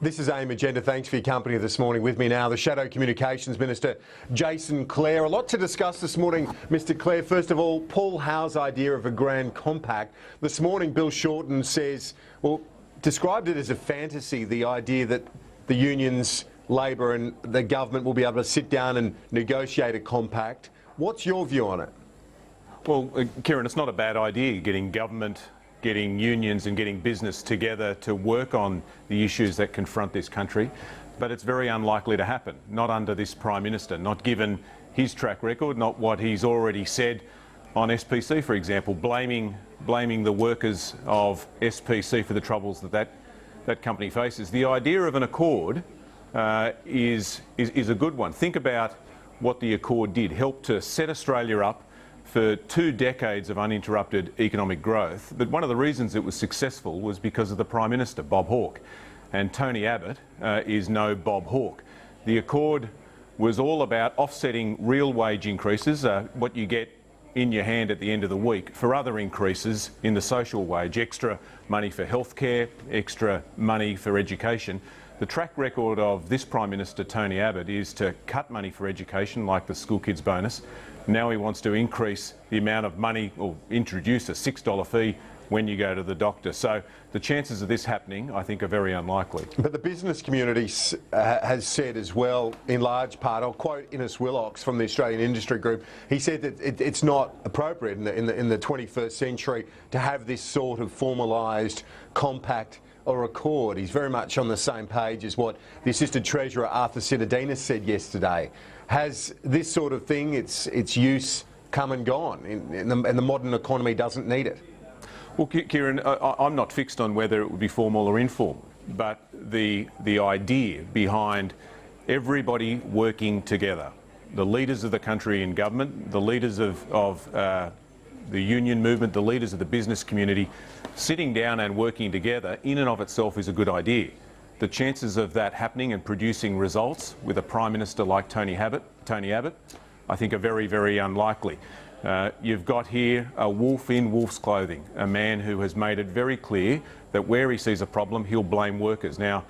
This is AIM Agenda. Thanks for your company this morning. With me now, the Shadow Communications Minister, Jason Clare. A lot to discuss this morning, Mr Clare. First of all, Paul Howe's idea of a grand compact. This morning, Bill Shorten says, well, described it as a fantasy, the idea that the unions, Labor and the government will be able to sit down and negotiate a compact. What's your view on it? Well, Kieran, it's not a bad idea getting government, getting unions and getting business together to work on the issues that confront this country, but it's very unlikely to happen, not under this Prime Minister, not given his track record, not what he's already said on SPC, for example, blaming the workers of SPC for the troubles that company faces. The idea of an accord is a good one. Think about what the accord did, help to set Australia up for 2 decades of uninterrupted economic growth. But one of the reasons it was successful was because of the Prime Minister, Bob Hawke. And Tony Abbott is no Bob Hawke. The accord was all about offsetting real wage increases, what you get in your hand at the end of the week, for other increases in the social wage, extra money for healthcare, extra money for education. The track record of this Prime Minister, Tony Abbott, is to cut money for education, like the school kids bonus. Now he wants to increase the amount of money, or introduce a $6 fee when you go to the doctor. So the chances of this happening, I think, are very unlikely. But the business community has said as well, in large part, I'll quote Innes Willox from the Australian Industry Group, he said that it's not appropriate in the 21st century to have this sort of formalised compact or accord. He's very much on the same page as what the Assistant Treasurer Arthur Citadinus said yesterday. Has this sort of thing, its use, come and gone, and the modern economy doesn't need it? Well, Kieran, I'm not fixed on whether it would be formal or informal, but the idea behind everybody working together, the leaders of the country in government, the leaders of the union movement, the leaders of the business community, sitting down and working together in and of itself is a good idea. The chances of that happening and producing results with a Prime Minister like Tony Abbott, I think are very, very unlikely. You've got here a wolf in wolf's clothing, a man who has made it very clear that where he sees a problem, he'll blame workers. Now,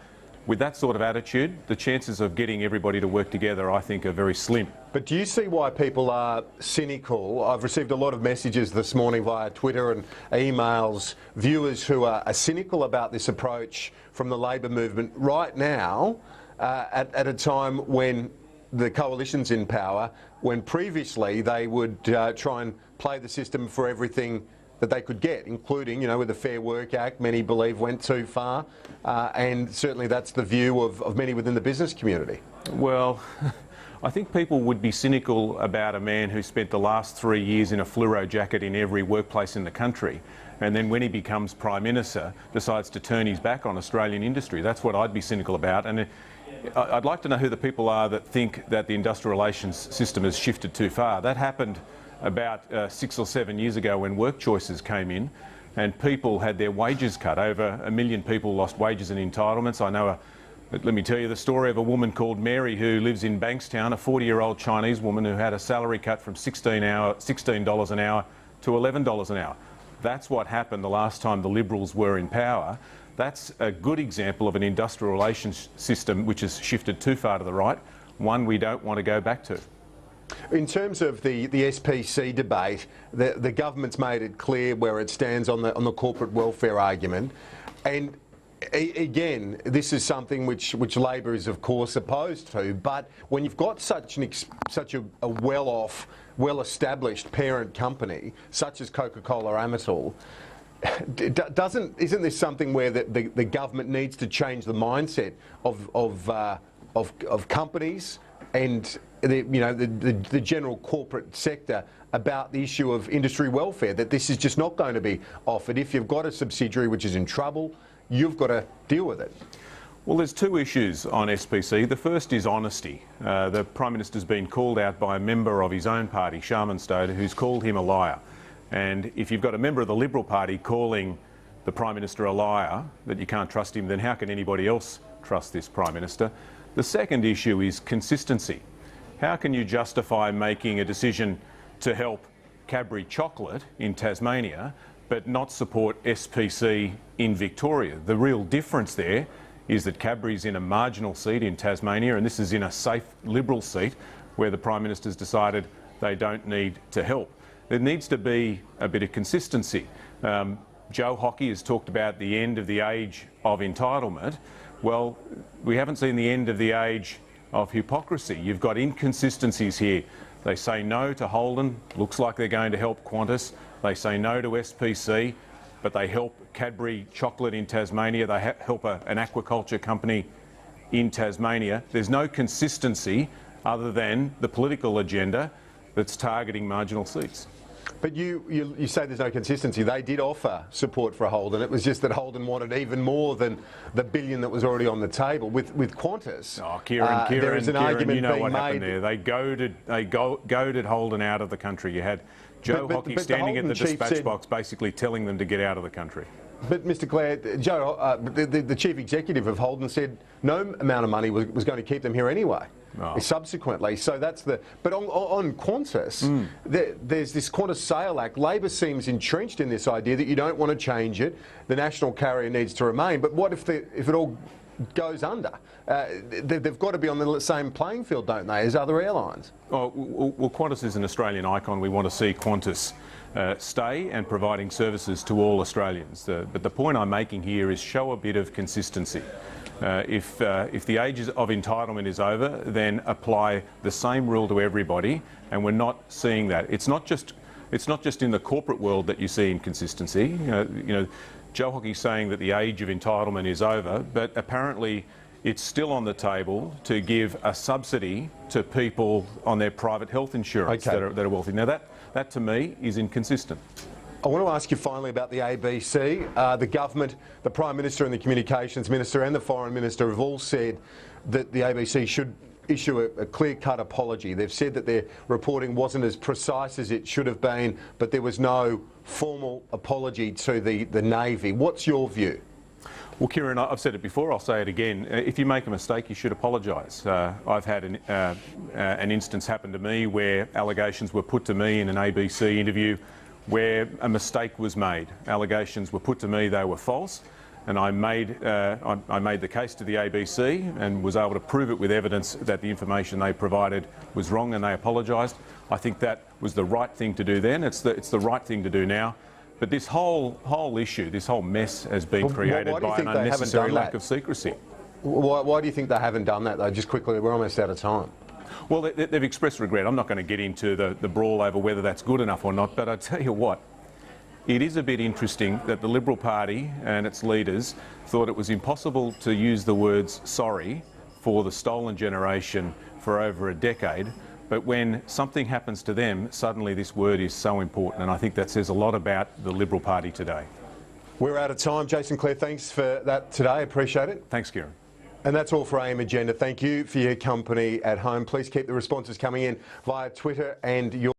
with that sort of attitude, the chances of getting everybody to work together, I think, are very slim. But do you see why people are cynical? I've received a lot of messages this morning via Twitter and emails, viewers who are cynical about this approach from the Labor movement right now, at a time when the coalition's in power, when previously they would try and play the system for everything that they could get, including, with the Fair Work Act, many believe went too far, and certainly that's the view of many within the business community. Well, I think people would be cynical about a man who spent the last 3 years in a fluoro jacket in every workplace in the country, and then when he becomes Prime Minister, decides to turn his back on Australian industry. That's what I'd be cynical about. And I'd like to know who the people are that think that the industrial relations system has shifted too far. That happened about 6 or 7 years ago when work choices came in and people had their wages cut. Over 1 million people lost wages and entitlements. I know, let me tell you the story of a woman called Mary who lives in Bankstown, a 40-year-old Chinese woman who had a salary cut from $16 an hour to $11 an hour. That's what happened the last time the Liberals were in power. That's a good example of an industrial relations system which has shifted too far to the right, one we don't want to go back to. In terms of the SPC debate, the government's made it clear where it stands on the corporate welfare argument, and again, this is something which Labor is of course opposed to. But when you've got such a well-off, well-established parent company such as Coca-Cola Amatil, isn't this something where the government needs to change the mindset of companies and the general corporate sector about the issue of industry welfare, that this is just not going to be offered? If you've got a subsidiary which is in trouble, you've got to deal with it. Well, there's 2 issues on SPC. The first is honesty. The Prime Minister's been called out by a member of his own party, Sharman Stoder, who's called him a liar. And if you've got a member of the Liberal Party calling the Prime Minister a liar, that you can't trust him, then how can anybody else trust this Prime Minister? The second issue is consistency. How can you justify making a decision to help Cadbury Chocolate in Tasmania but not support SPC in Victoria? The real difference there is that Cadbury's in a marginal seat in Tasmania, and this is in a safe Liberal seat where the Prime Minister's decided they don't need to help. There needs to be a bit of consistency. Joe Hockey has talked about the end of the age of entitlement. Well, we haven't seen the end of the age of hypocrisy. You've got inconsistencies here. They say no to Holden, looks like they're going to help Qantas. They say no to SPC, but they help Cadbury Chocolate in Tasmania. They help an aquaculture company in Tasmania. There's no consistency other than the political agenda that's targeting marginal seats. But you say there's no consistency. They did offer support for Holden. It was just that Holden wanted even more than the billion that was already on the table. With Qantas, Kieran, there is an argument you know being what happened made. there. They goaded Holden out of the country. You had Joe Hockey standing at the dispatch box basically telling them to get out of the country. But Mr Clare, Joe, the chief executive of Holden said no amount of money was going to keep them here anyway. Subsequently, so that's the. But on Qantas, there's this Qantas Sale Act. Labor seems entrenched in this idea that you don't want to change it. The national carrier needs to remain. But what if it all goes under? They've got to be on the same playing field, don't they, as other airlines? Well, Qantas is an Australian icon. We want to see Qantas stay and providing services to all Australians. But the point I'm making here is show a bit of consistency. If the age of entitlement is over, then apply the same rule to everybody, and we're not seeing that. It's not just in the corporate world that you see inconsistency. You know, Joe Hockey's saying that the age of entitlement is over, but apparently it's still on the table to give a subsidy to people on their private health insurance that are wealthy. Now that to me is inconsistent. I want to ask you finally about the ABC. The government, the Prime Minister and the Communications Minister and the Foreign Minister have all said that the ABC should issue a clear-cut apology. They've said that their reporting wasn't as precise as it should have been, but there was no formal apology to the Navy. What's your view? Well, Kieran, I've said it before, I'll say it again. If you make a mistake, you should apologise. I've had an instance happen to me where allegations were put to me in an ABC interview where a mistake was made. Allegations were put to me, they were false, and I made the case to the ABC and was able to prove it with evidence that the information they provided was wrong, and they apologised. I think that was the right thing to do then. It's the right thing to do now. But this whole issue, this whole mess has been created by an unnecessary lack of secrecy. Why do you think they haven't done that, though? Just quickly, we're almost out of time. Well, they've expressed regret. I'm not going to get into the brawl over whether that's good enough or not, but I tell you what, it is a bit interesting that the Liberal Party and its leaders thought it was impossible to use the words sorry for the stolen generation for over a decade, but when something happens to them, suddenly this word is so important, and I think that says a lot about the Liberal Party today. We're out of time. Jason Clare, thanks for that today. Appreciate it. Thanks, Kieran. And that's all for AM Agenda. Thank you for your company at home. Please keep the responses coming in via Twitter and your